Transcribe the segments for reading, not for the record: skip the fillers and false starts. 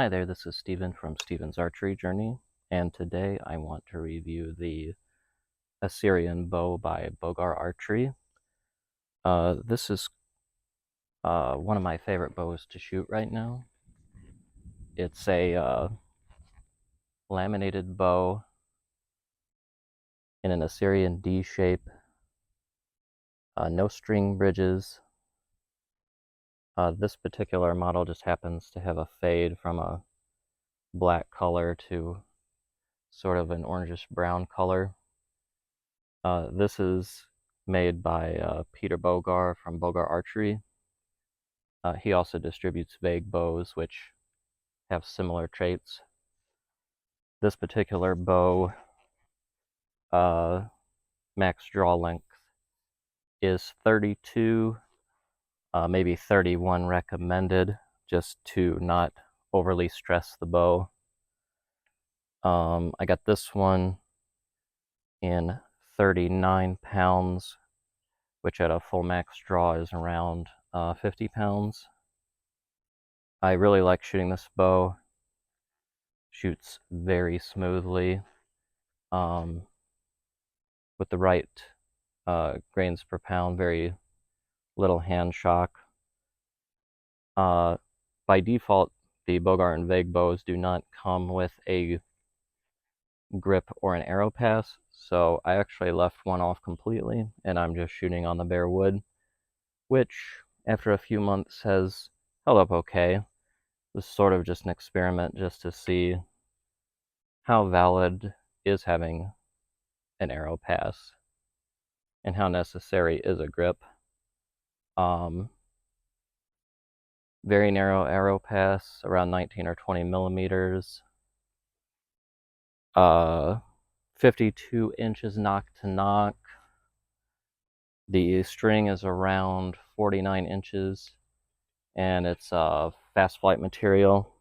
Hi there, this is Steven from Steven's Archery Journey, and today I want to review the Assyrian bow by Bogár Archery. This is one of my favorite bows to shoot right now. It's a laminated bow in an Assyrian D shape, no string bridges. This particular model just happens to have a fade from a black color to sort of an orangish brown color. This is made by Peter Bogár from Bogár Archery. He also distributes vague bows, which have similar traits. This particular bow, max draw length is 32, maybe 31 recommended, just to not overly stress the bow. I got this one in 39 pounds, which at a full max draw is around 50 pounds. I really like shooting this bow. Shoots very smoothly with the right grains per pound, very little hand shock. By default, the Bogár and Vague bows do not come with a grip or an arrow pass, so I actually left one off completely, and I'm just shooting on the bare wood, which after a few months has held up okay. It was sort of just an experiment just to see how valid is having an arrow pass and how necessary is a grip. Very narrow arrow pass, around 19 or 20 millimeters. 52 inches nock to nock. The string is around 49 inches, and it's fast flight material.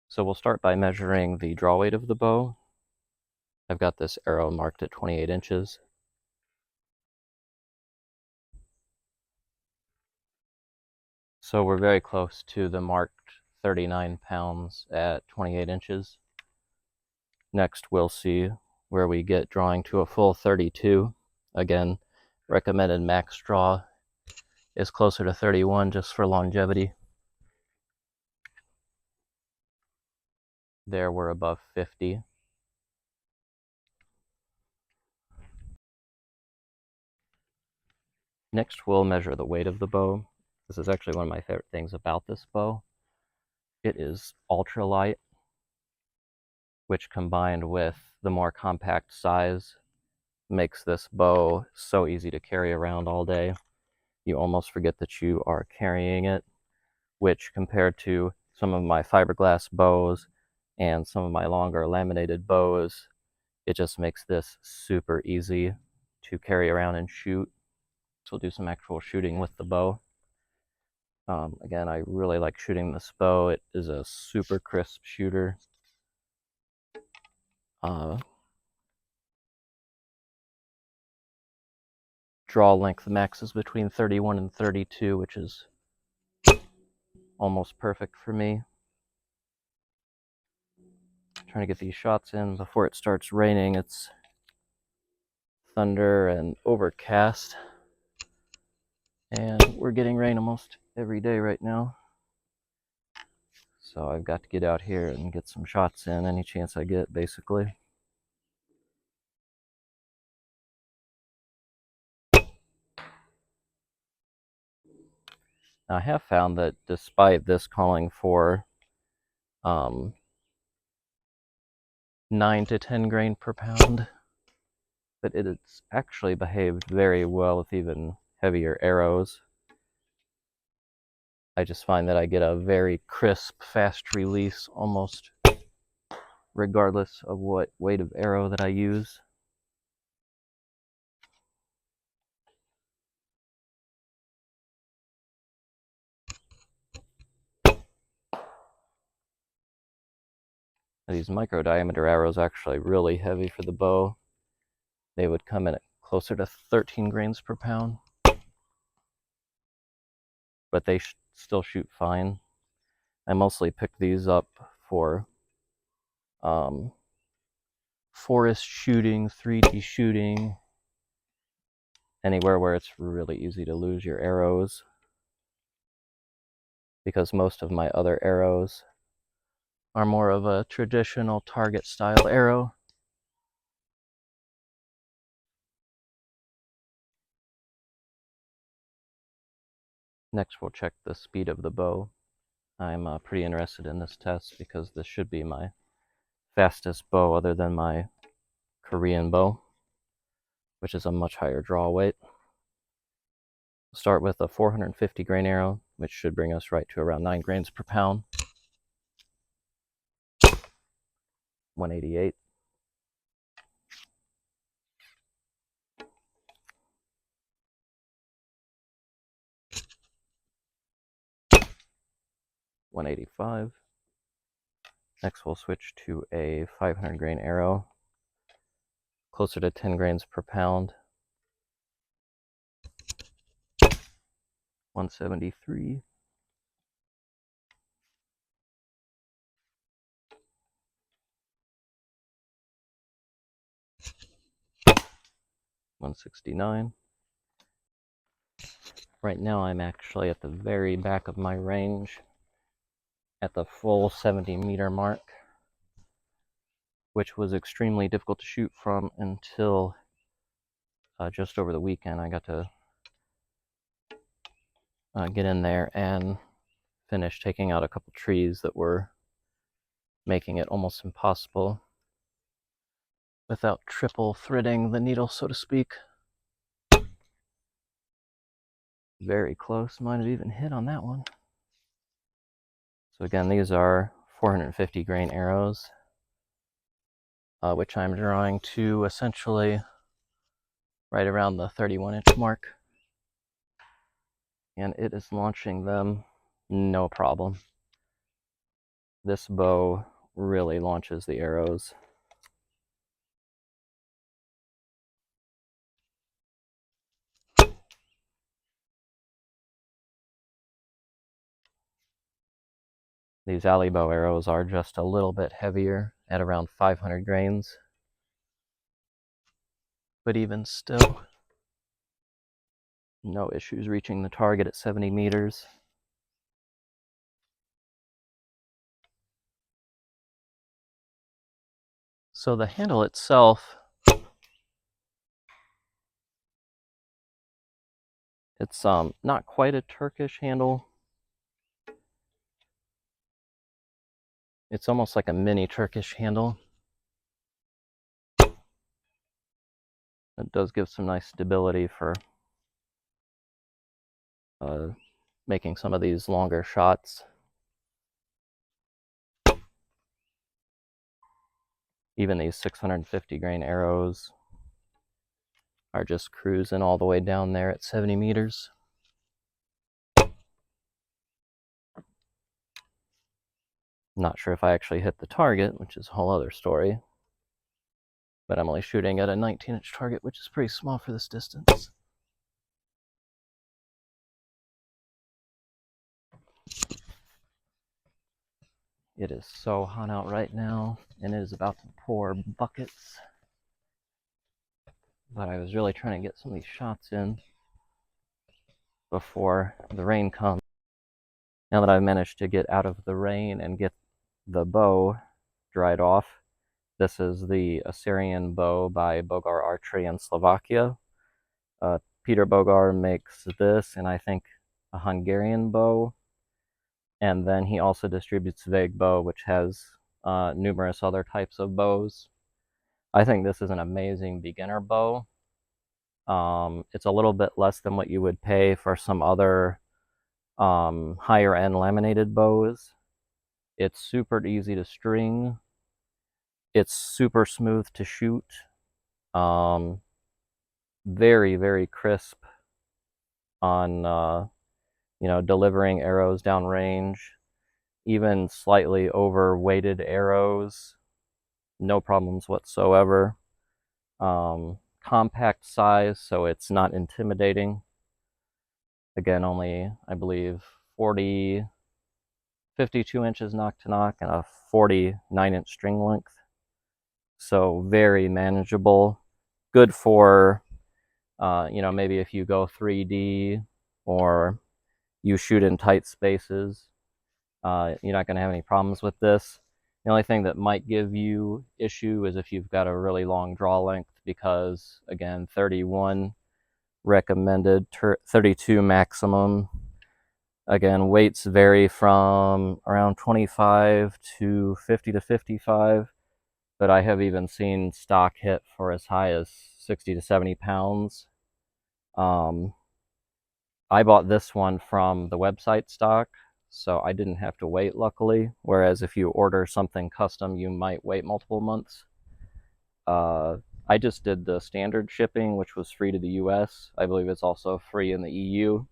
So we'll start by measuring the draw weight of the bow. I've got this arrow marked at 28 inches. So we're very close to the marked 39 pounds at 28 inches. Next, we'll see where we get drawing to a full 32. Again, recommended max draw is closer to 31 just for longevity. There we're above 50. Next, we'll measure the weight of the bow. This is actually one of my favorite things about this bow. It is ultra light, which combined with the more compact size makes this bow so easy to carry around all day. You almost forget that you are carrying it, which compared to some of my fiberglass bows and some of my longer laminated bows, it just makes this super easy to carry around and shoot. So we'll do some actual shooting with the bow. Again, I really like shooting this bow. It is a super crisp shooter. Draw length max is between 31 and 32, which is almost perfect for me. Trying to get these shots in before it starts raining. It's thunder and overcast, and we're getting rain almost every day right now. So I've got to get out here and get some shots in any chance I get, basically. Now, I have found that despite this calling for 9 to 10 grain per pound, that it's actually behaved very well with even heavier arrows. I just find that I get a very crisp, fast release almost regardless of what weight of arrow that I use. These micro diameter arrows are actually really heavy for the bow. They would come in at closer to 13 grains per pound. but they still shoot fine. I mostly picked these up for forest shooting, 3D shooting, anywhere where it's really easy to lose your arrows, because most of my other arrows are more of a traditional target style arrow. Next we'll check the speed of the bow. I'm pretty interested in this test because this should be my fastest bow other than my Korean bow, which is a much higher draw weight. We'll start with a 450 grain arrow, which should bring us right to around 9 grains per pound. 188. 185. Next we'll switch to a 500 grain arrow, closer to 10 grains per pound. 173. 169. Right now I'm actually at the very back of my range at the full 70-meter mark, which was extremely difficult to shoot from until just over the weekend. I got to get in there and finish taking out a couple trees that were making it almost impossible without triple threading the needle, so to speak. Very close, might have even hit on that one. So again, these are 450 grain arrows, which I'm drawing to essentially right around the 31-inch mark. And it is launching them no problem. This bow really launches the arrows. These alley bow arrows are just a little bit heavier at around 500 grains. But even still, no issues reaching the target at 70 meters. So the handle itself, it's not quite a Turkish handle. It's almost like a mini Turkish handle. It does give some nice stability for making some of these longer shots. Even these 650 grain arrows are just cruising all the way down there at 70 meters. Not sure if I actually hit the target, which is a whole other story. But I'm only shooting at a 19-inch target, which is pretty small for this distance. It is so hot out right now, and it is about to pour buckets. But I was really trying to get some of these shots in before the rain comes. Now that I've managed to get out of the rain and get the bow dried off, this is the Assyrian bow by Bogár Archery in Slovakia. Peter Bogár makes this, and I think a Hungarian bow. And then he also distributes Veg bow, which has numerous other types of bows. I think this is an amazing beginner bow. It's a little bit less than what you would pay for some other higher end laminated bows. It's super easy to string. It's super smooth to shoot. Very, very crisp on delivering arrows downrange. Even slightly overweighted arrows, no problems whatsoever. Compact size, so it's not intimidating. Again, only, I believe, 52 inches nock to nock and a 49-inch string length. So very manageable. Good for, maybe if you go 3D or you shoot in tight spaces, you're not going to have any problems with this. The only thing that might give you issue is if you've got a really long draw length, because again, 31 recommended, 32 maximum. Again, weights vary from around 25 to 50 to 55, but I have even seen stock hit for as high as 60 to 70 pounds. I bought this one from the website stock, so I didn't have to wait, luckily. Whereas if you order something custom, you might wait multiple months. I just did the standard shipping, which was free to the US. I believe it's also free in the EU.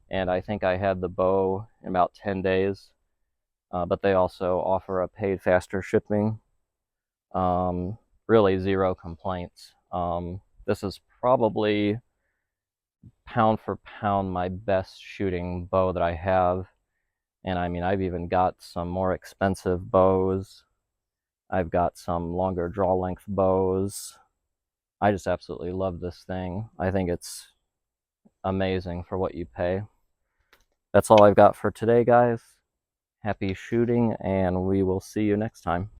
And I think I had the bow in about 10 days. But they also offer a paid faster shipping. Really zero complaints. This is probably pound for pound my best shooting bow that I have. And I mean, I've even got some more expensive bows. I've got some longer draw length bows. I just absolutely love this thing. I think it's amazing for what you pay. That's all I've got for today, guys. Happy shooting, and we will see you next time.